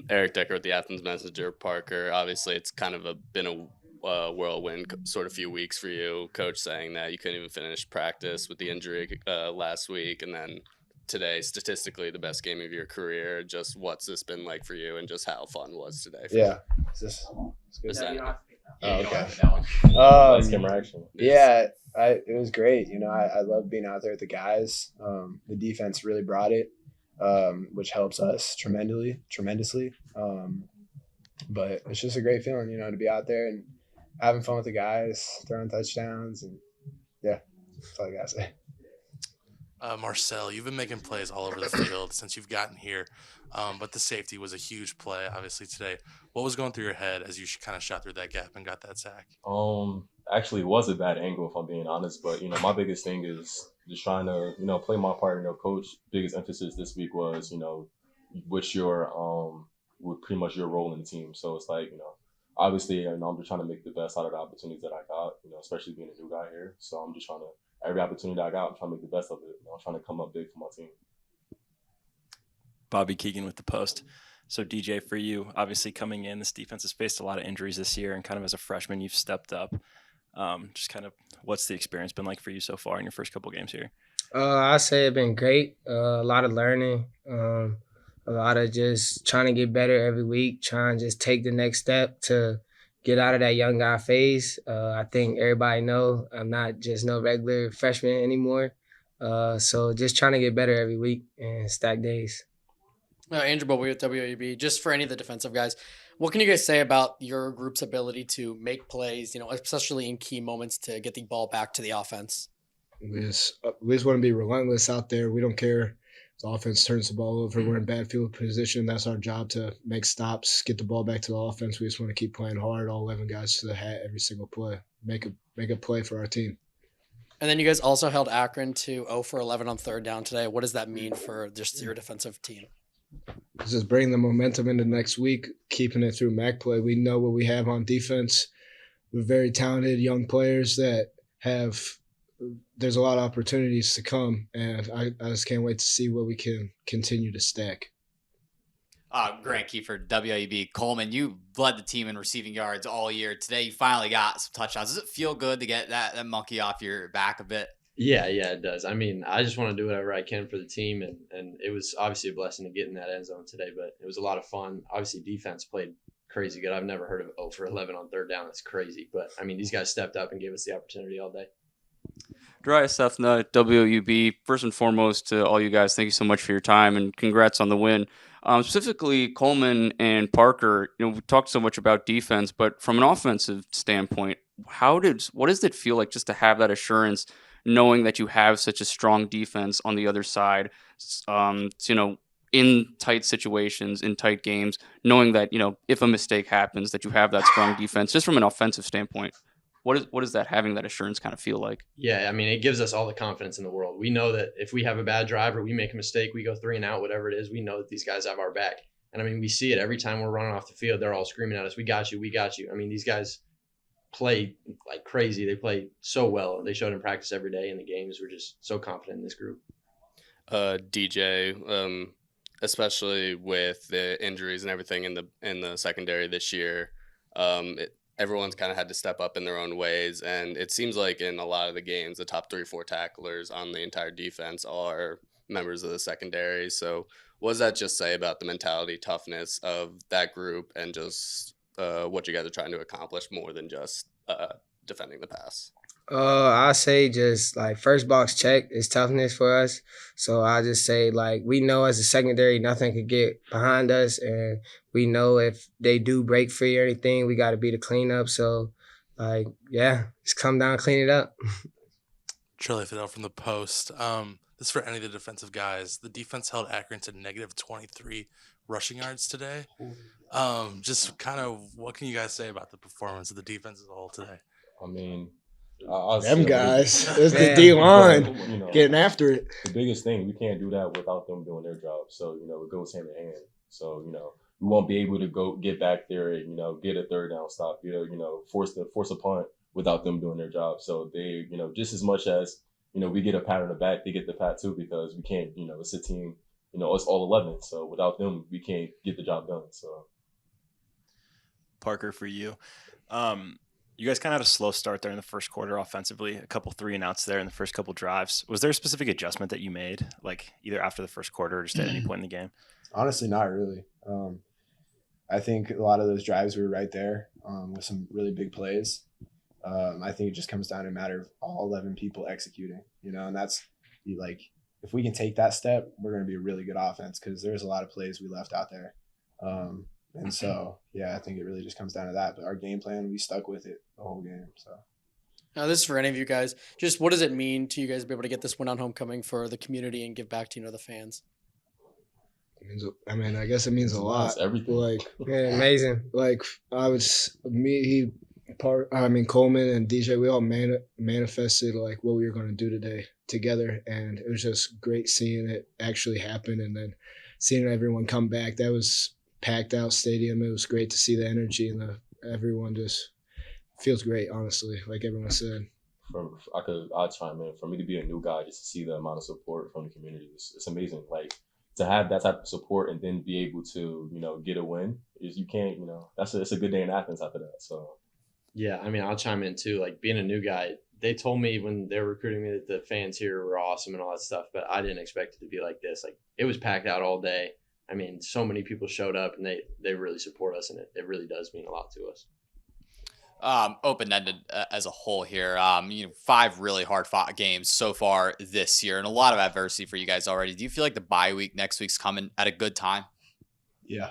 Eric Decker with the Athens Messenger. Parker, obviously, it's kind of been a whirlwind sort of few weeks for you. Coach saying that you couldn't even finish practice with the injury last week, and then today, statistically, the best game of your career. Just what's this been like for you, and just how fun was today for you? Yeah. It's good. Yeah, okay. Nice camera action. Yeah, it was great. I love being out there with the guys. The defense really brought it, which helps us tremendously. But it's just a great feeling, to be out there and having fun with the guys, throwing touchdowns, and yeah, that's all I gotta say. Marcel, you've been making plays all over the field since you've gotten here, but the safety was a huge play, obviously, today. What was going through your head as you kind of shot through that gap and got that sack? Actually, it was a bad angle if I'm being honest, but my biggest thing is just trying to play my part. Coach biggest emphasis this week was what's your with pretty much your role in the team. So it's like obviously I'm just trying to make the best out of the opportunities that I got. Especially being a new guy here. So I'm just trying to every opportunity I got, I'm trying to make the best of it. I'm trying to come up big for my team. Bobby Keegan with the Post. So DJ, for you, obviously coming in, this defense has faced a lot of injuries this year, and kind of as a freshman, you've stepped up. Just kind of, what's the experience been like for you so far in your first couple games here? I say it's been great. A lot of learning, a lot of just trying to get better every week, trying to just take the next step to get out of that young guy phase. I think everybody know I'm not just no regular freshman anymore. So just trying to get better every week and stack days. Andrew Bowie with WAB. Just for any of the defensive guys, what can you guys say about your group's ability to make plays, especially in key moments to get the ball back to the offense? We just want to be relentless out there. We don't care. The offense turns the ball over. We're in bad field position. That's our job, to make stops, get the ball back to the offense. We just want to keep playing hard, all 11 guys to the hat every single play. Make a play for our team. And then you guys also held Akron to 0 for 11 on third down today. What does that mean for just your defensive team? It's just bringing the momentum into next week, keeping it through MAC play. We know what we have on defense. We're very talented young players that have – there's a lot of opportunities to come, and I just can't wait to see what we can continue to stack. Grant Kiefer, WAB. Coleman, you led the team in receiving yards all year. Today, you finally got some touchdowns. Does it feel good to get that monkey off your back a bit? Yeah, it does. I mean, I just want to do whatever I can for the team, and it was obviously a blessing to get in that end zone today, but it was a lot of fun. Obviously, defense played crazy good. I've never heard of 0 for 11 on third down. That's crazy. But, I mean, these guys stepped up and gave us the opportunity all day. Darius Sethna, WUB. First and foremost, to all you guys, thank you so much for your time and congrats on the win. Specifically, Coleman and Parker, we talked so much about defense, but from an offensive standpoint, what does it feel like just to have that assurance, knowing that you have such a strong defense on the other side, in tight situations, in tight games, knowing that, if a mistake happens, that you have that strong defense, just from an offensive standpoint? What is that, having that assurance kind of feel like? Yeah, I mean, it gives us all the confidence in the world. We know that if we have a bad drive or we make a mistake, we go 3 and out, whatever it is, we know that these guys have our back. And I mean, we see it every time we're running off the field. They're all screaming at us, we got you, we got you. I mean, these guys play like crazy. They play so well. They showed in practice every day in the games. We're just so confident in this group. DJ, especially with the injuries and everything in the secondary this year, everyone's kind of had to step up in their own ways, and it seems like in a lot of the games, the top 3-4 tacklers on the entire defense are members of the secondary. So what does that just say about the mentality, toughness of that group, and just what you guys are trying to accomplish more than just defending the pass? I say just like first box check is toughness for us. So I just say we know as a secondary nothing could get behind us, and we know if they do break free or anything, we got to be the cleanup. So just come down, clean it up. Charlie Fidel from the Post. This is for any of the defensive guys. The defense held Akron to negative 23 rushing yards today. Just kind of what can you guys say about the performance of the defense as a whole today? I mean, them guys, it's the D-line getting after it. The biggest thing, we can't do that without them doing their job. So, it goes hand in hand. So, we won't be able to go get back there and, get a third down stop, force a punt without them doing their job. So they, just as much as, we get a pat on the back, they get the pat too, because we can't, it's a team it's all 11. So without them, we can't get the job done. So Parker, for you. You guys kind of had a slow start there in the first quarter offensively, a couple 3-and-outs there in the first couple drives. Was there a specific adjustment that you made, like either after the first quarter or just at any point in the game? Honestly, not really. I think a lot of those drives were right there with some really big plays. I think it just comes down to a matter of all 11 people executing, and that's like, if we can take that step, we're going to be a really good offense because there's a lot of plays we left out there. And so, yeah, I think it really just comes down to that. But our game plan, we stuck with it the whole game. So. Now, this is for any of you guys. Just what does it mean to you guys to be able to get this win on homecoming for the community and give back to the fans? It means, I guess it means a lot. It's everything. Yeah, amazing. Coleman and DJ, we all manifested like what we were going to do today together, and it was just great seeing it actually happen, and then seeing everyone come back. That was packed out stadium. It was great to see the energy and everyone just feels great, honestly, like everyone said. I'll chime in. For me to be a new guy, just to see the amount of support from the community, it's amazing. Like, to have that type of support and then be able to, get a win, is you can't, it's a good day in Athens after that. So. Yeah, I'll chime in too. Like, being a new guy, they told me when they were recruiting me that the fans here were awesome and all that stuff, but I didn't expect it to be like this. Like, it was packed out all day. So many people showed up, and they really support us, and it really does mean a lot to us. Open-ended as a whole here. 5 really hard-fought games so far this year, and a lot of adversity for you guys already. Do you feel like the bye week next week's coming at a good time? Yeah.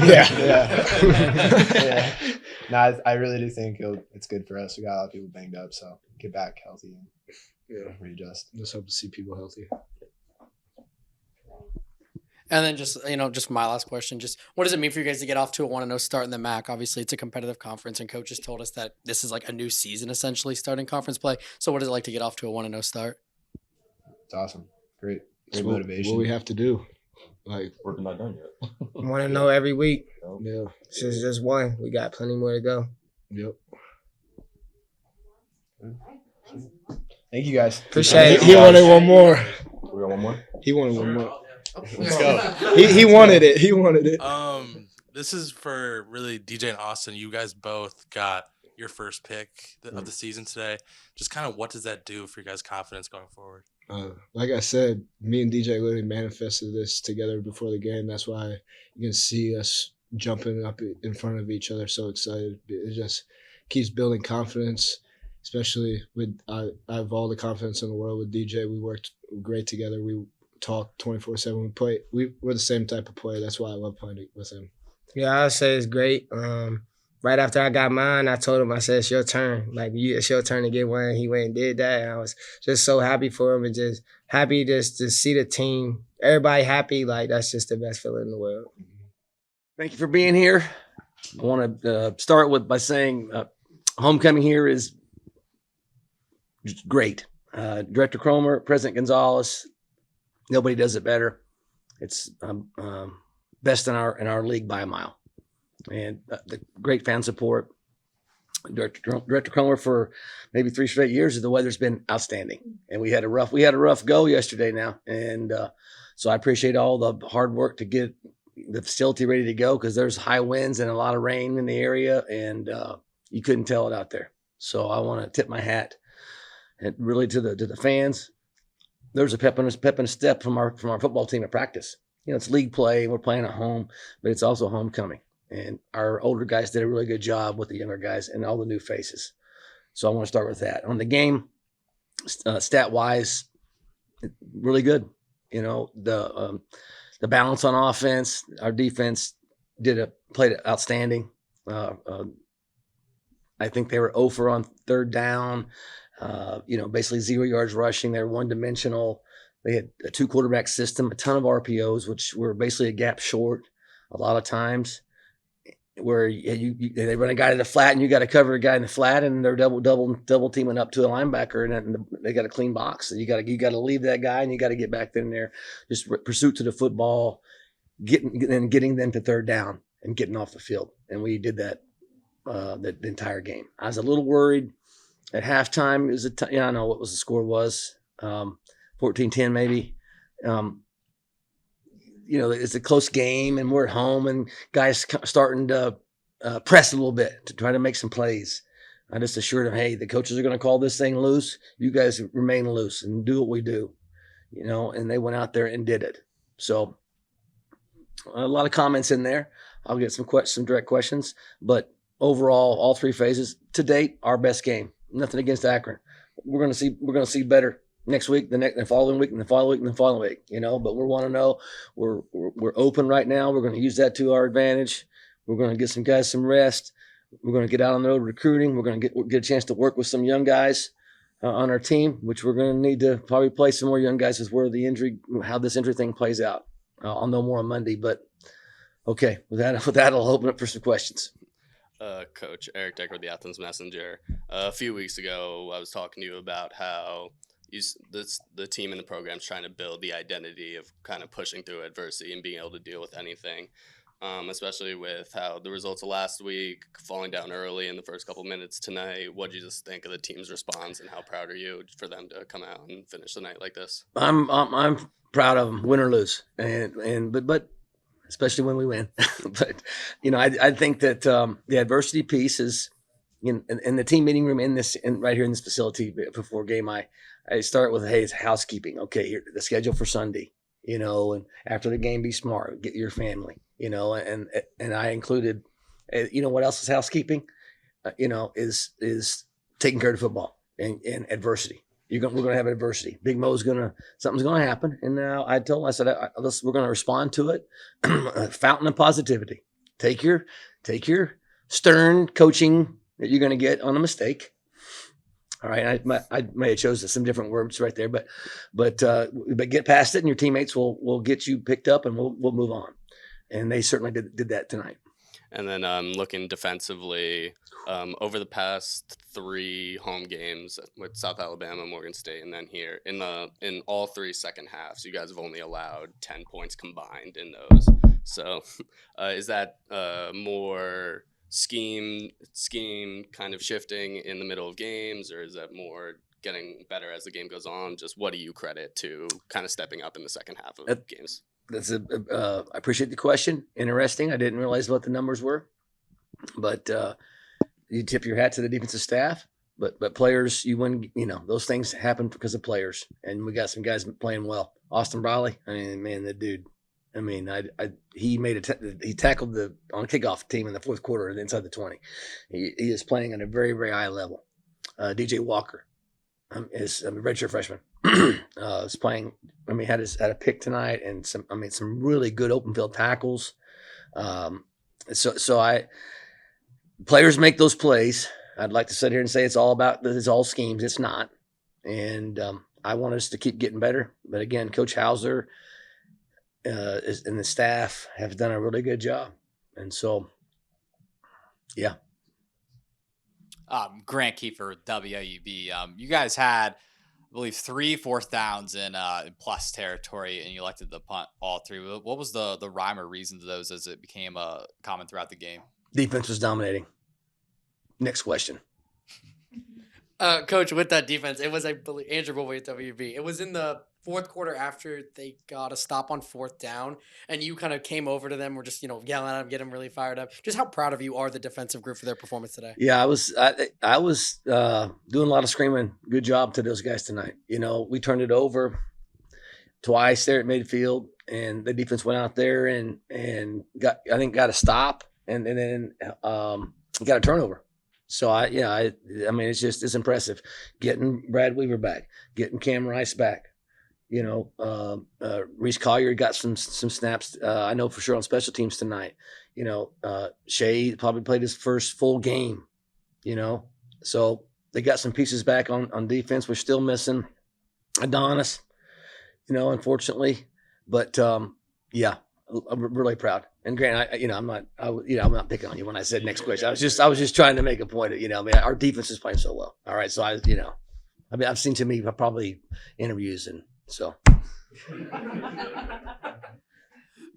Yeah. No, I really do think it's good for us. We got a lot of people banged up, so get back healthy and readjust. Just hope to see people healthy. And then just my last question, just what does it mean for you guys to get off to a 1-0 start in the MAC? Obviously, it's a competitive conference, and coaches told us that this is like a new season, essentially, starting conference play. So what is it like to get off to a 1-0 start? It's awesome. Great motivation. What we have to do. Like, working not done yet. 1-0 every week. Yeah. This is just one. We got plenty more to go. Yep. Thank you, guys. Appreciate it. He wanted one more. We got one more? He wanted one more. Let's go. He wanted it. He wanted it. This is for really DJ and Austin. You guys both got your first pick of the season today. Just kind of what does that do for your guys' confidence going forward? Like I said, me and DJ literally manifested this together before the game. That's why you can see us jumping up in front of each other, so excited. It just keeps building confidence, especially with I have all the confidence in the world with DJ. We worked great together. We talk 24/7. We're the same type of player. That's why I love playing with him. Yeah, I'd say it's great. Right after I got mine, I told him, I said, it's your turn. Like, it's your turn to get one. He went and did that, and I was just so happy for him and just happy just to see the team, everybody happy. Like, that's just the best feeling in the world. Thank you for being here. I want to start by saying homecoming here is just great. Director Cromer, President Gonzalez, nobody does it better. It's best in our league by a mile. And the great fan support. Director Cromer for maybe 3 straight years, the weather's been outstanding. And we had a rough go yesterday now. And so I appreciate all the hard work to get the facility ready to go, because there's high winds and a lot of rain in the area, and you couldn't tell it out there. So I want to tip my hat and really to the fans. There's a pep and a step from our football team at practice. It's league play, we're playing at home, but it's also homecoming. And our older guys did a really good job with the younger guys and all the new faces. So I want to start with that. On the game, stat-wise, really good. The balance on offense, our defense played outstanding. I think they were 0 for on third down. Basically 0 yards rushing. They're one-dimensional. They had a 2-quarterback system, a ton of RPOs, which were basically a gap short a lot of times, where they run a guy to the flat and you got to cover a guy in the flat, and they're double teaming up to a linebacker, and they got a clean box. And you got to leave that guy, and you got to get back in there. Just pursuit to the football, getting them to third down and getting off the field. And we did that the entire game. I was a little worried at halftime. It was I don't know what the score was, 14-10 maybe. it's a close game and we're at home and guys starting to press a little bit to try to make some plays. I just assured them, hey, the coaches are going to call this thing loose. You guys remain loose and do what we do, and they went out there and did it. So a lot of comments in there. I'll get some direct questions, but overall, all three phases to date, our best game. Nothing against Akron. We're going to see better next week, the following week, and the following week, and the following week. But we want to know we're open right now. We're going to use that to our advantage. We're going to get some guys some rest. We're going to get out on the road recruiting. We're going to get a chance to work with some young guys on our team, which we're going to need to probably play some more young guys as how this injury thing plays out. I'll know more on Monday, but okay. With that, I'll open up for some questions. Coach Eric Decker, the Athens Messenger. A few weeks ago, I was talking to you about how the team and the program's trying to build the identity of kind of pushing through adversity and being able to deal with anything, especially with how the results of last week, falling down early in the first couple minutes tonight. What did you just think of the team's response, and how proud are you for them to come out and finish the night like this? I'm proud of them, win or lose, but especially when we win. But I think that the adversity piece is in the team meeting room right here in this facility before game. I start with, hey, it's housekeeping. Okay, here the schedule for Sunday. And after the game, be smart, get your family. And I included, what else is housekeeping? Is taking care of football and adversity. We're going to have adversity. Big Mo's something's going to happen. And now I told him, I said, we're going to respond to it. Fountain of positivity. Take your stern coaching that you're going to get on a mistake. All right. I may have chosen some different words right there, but get past it and your teammates will get you picked up and we'll move on. And they certainly did that tonight. And then looking defensively, over the past 3 home games with South Alabama, Morgan State, and then here in all 3 second halves, you guys have only allowed 10 points combined in those. So is that more scheme kind of shifting in the middle of games, or is that more getting better as the game goes on? Just what do you credit to kind of stepping up in the second half of games? I appreciate the question. Interesting. I didn't realize what the numbers were, but you tip your hat to the defensive staff. But players, you win. Those things happen because of players, and we got some guys playing well. Austin Brawley, the dude. He tackled on a kickoff team in the fourth quarter inside the 20. He is playing at a very, very high level. DJ Walker is a redshirt freshman. Is playing. Had a pick tonight and some really good open field tackles. Players make those plays. I'd like to sit here and say it's all schemes. It's not. And I want us to keep getting better. But again, Coach Hauser and the staff have done a really good job. And so, yeah. Grant Kiefer, WUB. You guys had, I believe, 3 fourth downs in plus territory, and you elected to punt all 3. What was the rhyme or reason to those as it became common throughout the game? Defense was dominating. Next question. Coach, with that defense, it was, I believe, Andrew Bowie at WB. It was in the fourth quarter after they got a stop on fourth down, and you kind of came over to them, were just, yelling at them, getting them really fired up. Just how proud of you are the defensive group for their performance today? Yeah, I was doing a lot of screaming. Good job to those guys tonight. We turned it over twice there at midfield, and the defense went out there and got a stop, and then got a turnover. So it's impressive getting Brad Weaver back, getting Cam Rice back. Reese Collier got some snaps. I know for sure on special teams tonight. Shea probably played his first full game. So they got some pieces back on defense. We're still missing Adonis. Unfortunately, but yeah, I'm really proud. And Grant, I'm not picking on you when I said next question. I was just trying to make a point of, our defense is playing so well. All right. So I've seen too many probably interviews, and so.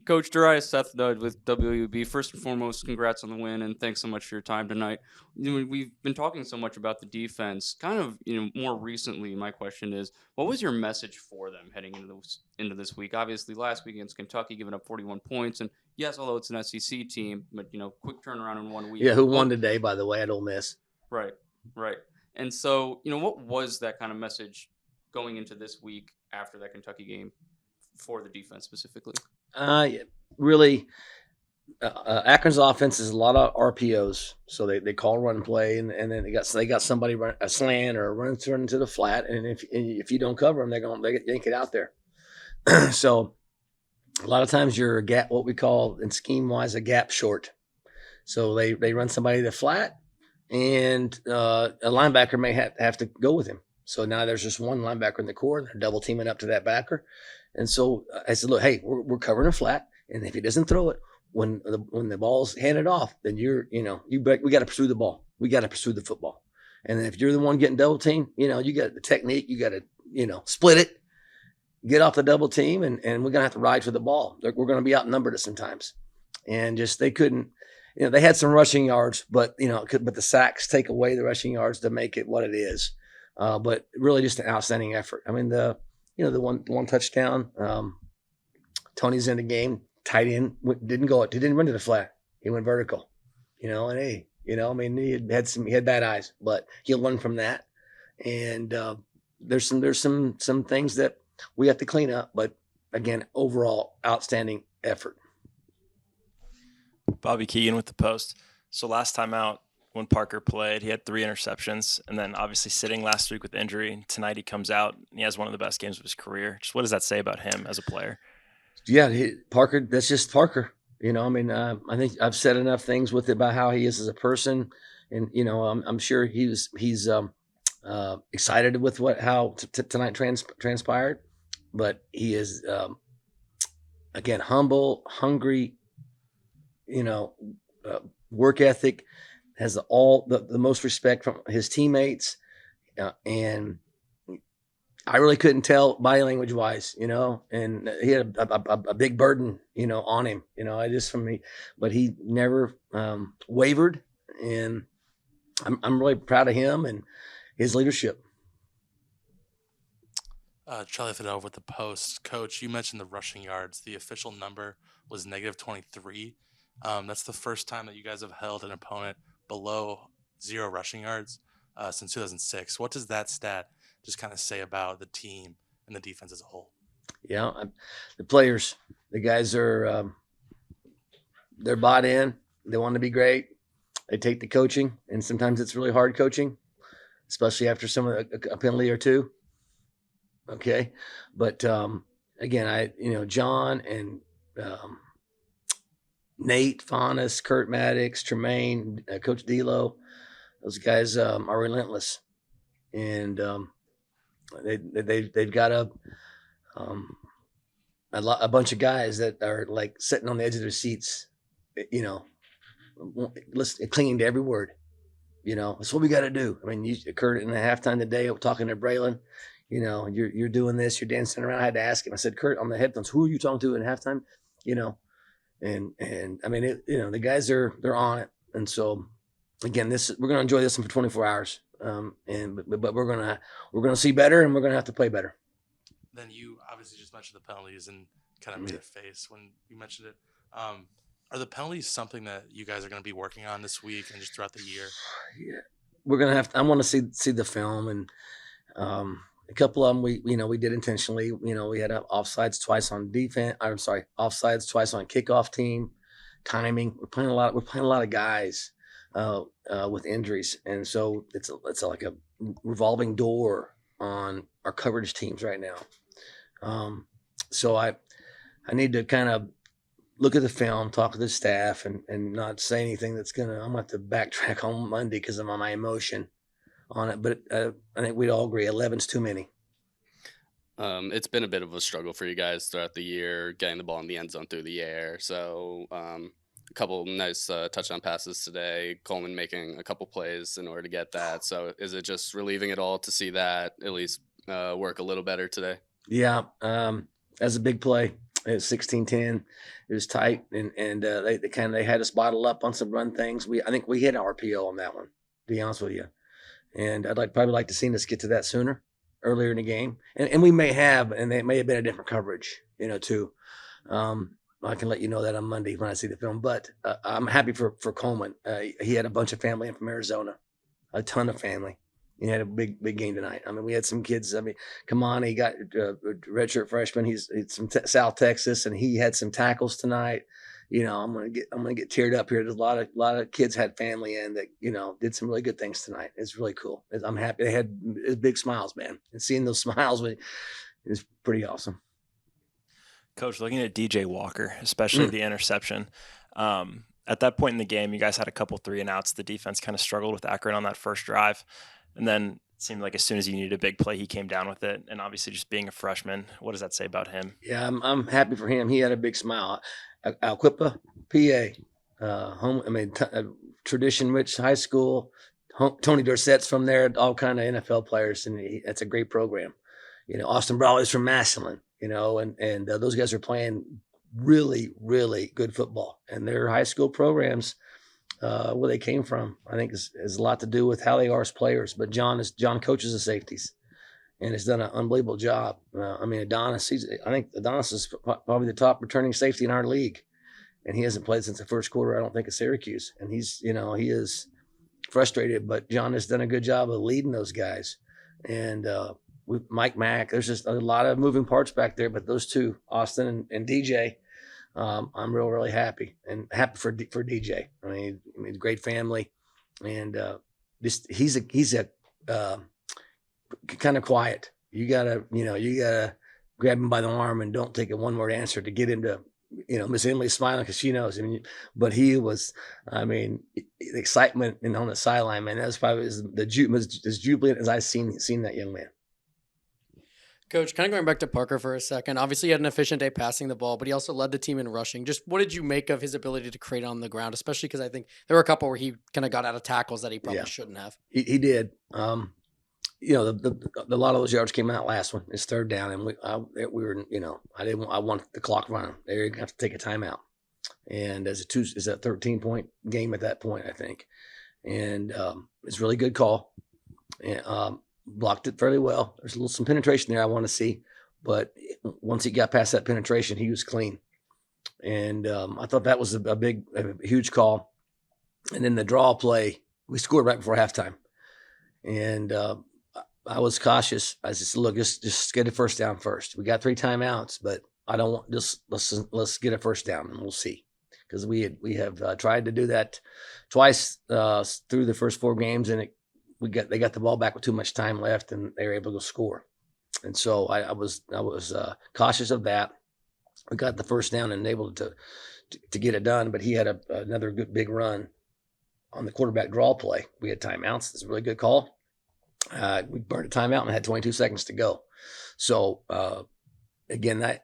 Coach Darius Seth Nudd with WUB. First and foremost, congrats on the win, and thanks so much for your time tonight. We've been talking so much about the defense. Kind of, more recently, my question is, what was your message for them heading into this week? Obviously, last week against Kentucky, giving up 41 points, and yes, although it's an SEC team, but quick turnaround in 1 week. Yeah, who won today, by the way, at Ole Miss. Right. And so, what was that kind of message going into this week after that Kentucky game for the defense specifically? Really, Akron's offense is a lot of RPOs, so they call run and play, and then they got somebody run a slant or run into the flat, and if you don't cover them, they yank it out there. So a lot of times you're a gap, what we call in scheme wise a gap short. So they run somebody to the flat, and a linebacker may have to go with him. So now there's just one linebacker in the core, and they're double teaming up to that backer. And so I said, look, hey, we're covering a flat, and if he doesn't throw it when the ball's handed off, then we got to pursue the ball. We got to pursue the football. And if you're the one getting double teamed, you got the technique. You got to split it, get off the double team, and we're gonna have to ride for the ball. We're gonna be outnumbered at sometimes, and just they couldn't. They had some rushing yards, but but the sacks take away the rushing yards to make it what it is. But really, just an outstanding effort. I mean, the one touchdown. Tony's in the game. Tight end didn't run to the flat. He went vertical. And hey, I mean, he had bad eyes, but he'll learn from that. And there's some things that we have to clean up. But again, overall, outstanding effort. Bobby Keegan with the Post. So last time out, when Parker played, he had 3 interceptions, and then obviously sitting last week with injury. Tonight he comes out and he has one of the best games of his career. Just what does that say about him as a player? Yeah, Parker. That's just Parker. I mean, I think I've said enough things with it about how he is as a person, and I'm sure he's excited with how tonight transpired, but he is again humble, hungry. Work ethic. Has the most respect from his teammates, and I really couldn't tell body language wise, and he had a big burden, on him, but he never wavered, and I'm really proud of him and his leadership. Charlie Fidel with the Post. Coach, you mentioned the rushing yards. The official number was -23. That's the first time that you guys have held an opponent below 0 rushing yards since 2006. What does that stat just kind of say about the team and the defense as a whole? Yeah, the players, the guys are they're bought in. They want to be great. They take the coaching, and sometimes it's really hard coaching, especially after a penalty or two. Okay, but again, John and Nate Faunus, Kurt Maddox, Tremaine, Coach D'Lo, those guys are relentless, and they've got a bunch of guys that are like sitting on the edge of their seats, listening, clinging to every word. That's what we got to do. I mean, Kurt in the halftime today talking to Braylon. You're doing this, you're dancing around. I had to ask him. I said, Kurt, on the headphones, who are you talking to in halftime? And I mean, the guys they're on it. And so again, we're going to enjoy this one for 24 hours. But we're going to see better, and we're going to have to play better. Then you obviously just mentioned the penalties and kind of made a face when you mentioned it. Are the penalties something that you guys are going to be working on this week and just throughout the year? Yeah, we're going to have to, I want to see the film, and a couple of them we did intentionally. We had offsides twice on defense. I'm sorry, offsides twice on kickoff team. Timing. We're playing a lot of guys with injuries, and so it's like a revolving door on our coverage teams right now. So I need to kind of look at the film, talk to the staff, and not say anything I'm going to have to backtrack on Monday because of my emotion on it. But I think we'd all agree 11's too many. It's been a bit of a struggle for you guys throughout the year, getting the ball in the end zone through the air. So a couple nice touchdown passes today, Coleman making a couple plays in order to get that. So is it just relieving it all to see that at least work a little better today? Yeah, that's a big play. It was 16-10. It was tight, and they had us bottled up on some run things. I think we hit RPO on that one, to be honest with you. And I'd probably like to see us get to that sooner, earlier in the game. And we may have, and they may have been a different coverage, too. I can let you know that on Monday when I see the film. But I'm happy for Coleman. He had a bunch of family in from Arizona, a ton of family. He had a big game tonight. I mean, we had some kids. I mean, Kamani got a redshirt freshman. He's from South Texas, and he had some tackles tonight. I'm gonna get teared up here. There's a lot of kids had family in that did some really good things tonight. It's really cool. I'm happy they had big smiles, man. And seeing those smiles is pretty awesome. Coach, looking at DJ Walker, especially the interception. At that point in the game, you guys had a couple 3-and-outs. The defense kind of struggled with Akron on that first drive. And then it seemed like as soon as you needed a big play, he came down with it. And obviously just being a freshman, what does that say about him? Yeah, I'm happy for him. He had a big smile. Alquipa, PA, tradition-rich high school. Tony Dorsett's from there, all kind of NFL players, and that's a great program. Austin Brawley's from Massillon, and those guys are playing really, really good football. And their high school programs, where they came from, I think has a lot to do with how they are as players. But John coaches the safeties, and has done an unbelievable job. Adonis, I think Adonis is probably the top returning safety in our league, and he hasn't played since the first quarter, I don't think, at Syracuse. And he is frustrated, but John has done a good job of leading those guys. And with Mike Mack, there's just a lot of moving parts back there, but those two, Austin and DJ, I'm really happy, and happy for DJ. I mean, great family, and he's a kind of quiet. You gotta grab him by the arm and don't take a one-word answer to get him to, Miss Emily's smiling because she knows. But he was, the excitement on the sideline, man, that was probably as jubilant as I've seen that young man. Coach, kind of going back to Parker for a second. Obviously, he had an efficient day passing the ball, but he also led the team in rushing. Just what did you make of his ability to create on the ground, especially because I think there were a couple where he kind of got out of tackles that he probably shouldn't have. He did. A lot of those yards came out last one. It's third down, and we were, I want the clock running. They have to take a timeout, and it's a 13-point game at that point, I think, and it's a really good call, and blocked it fairly well. There's some penetration there I want to see, but once he got past that penetration, he was clean, and I thought that was a huge call. And then the draw play, we scored right before halftime, and I was cautious. I just look, just get a first down first. We got 3 timeouts, but I don't want let's get a first down and we'll see, because we have tried to do that twice through the first 4 games, and they got the ball back with too much time left, and they were able to score. And so I was cautious of that. We got the first down and able to get it done, but he had another good big run on the quarterback draw play. We had timeouts. It's a really good call. We burned a timeout and had 22 seconds to go. So again, the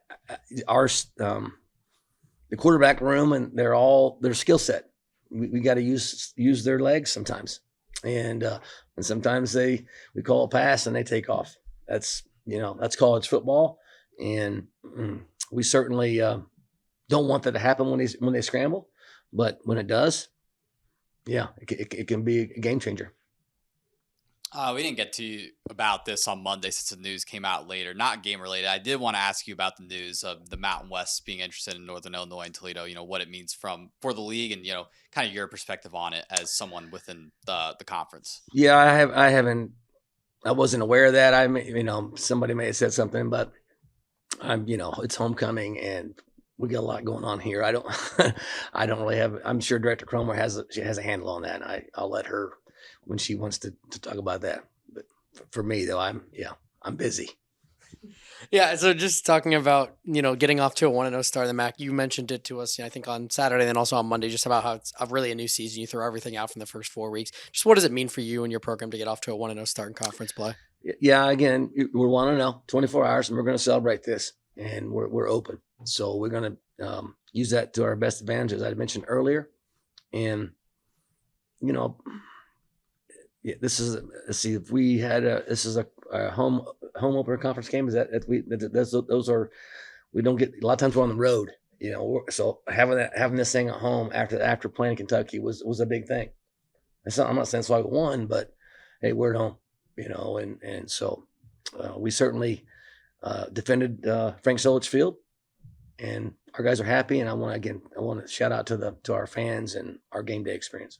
quarterback room and their skill set. We got to use their legs sometimes, and sometimes we call a pass and they take off. That's college football, and we certainly don't want that to happen when they scramble. But when it does, it can be a game changer. We didn't get to about this on Monday since the news came out later, not game related. I did want to ask you about the news of the Mountain West being interested in Northern Illinois and Toledo, what it means for the league and, kind of your perspective on it as someone within the conference. Yeah, I wasn't aware of that. Somebody may have said something, but it's homecoming and we got a lot going on here. I don't really have, I'm sure Director Cromer has a handle on that. And I'll let her when she wants to talk about that. But for me though, I'm busy. Yeah. So just talking about, getting off to a 1-0 start in the MAC, you mentioned it to us, I think on Saturday, and then also on Monday, just about how it's really a new season. You throw everything out from the first 4 weeks. Just what does it mean for you and your program to get off to a 1-0 start in conference play? Yeah. Again, we're 1-0, 24 hours, and we're going to celebrate this, and we're open. So we're going to use that to our best advantage, as I mentioned earlier. And, this is if we had this is a home opener conference game. Is that those are we don't get, a lot of times we're on the road, you know, so having this thing at home after playing in Kentucky was a big thing. I'm not saying it's why we won, but hey, we're at home, you know, and so we certainly defended Frank Solich Field, and our guys are happy. And I want to shout out to our fans and our game day experience.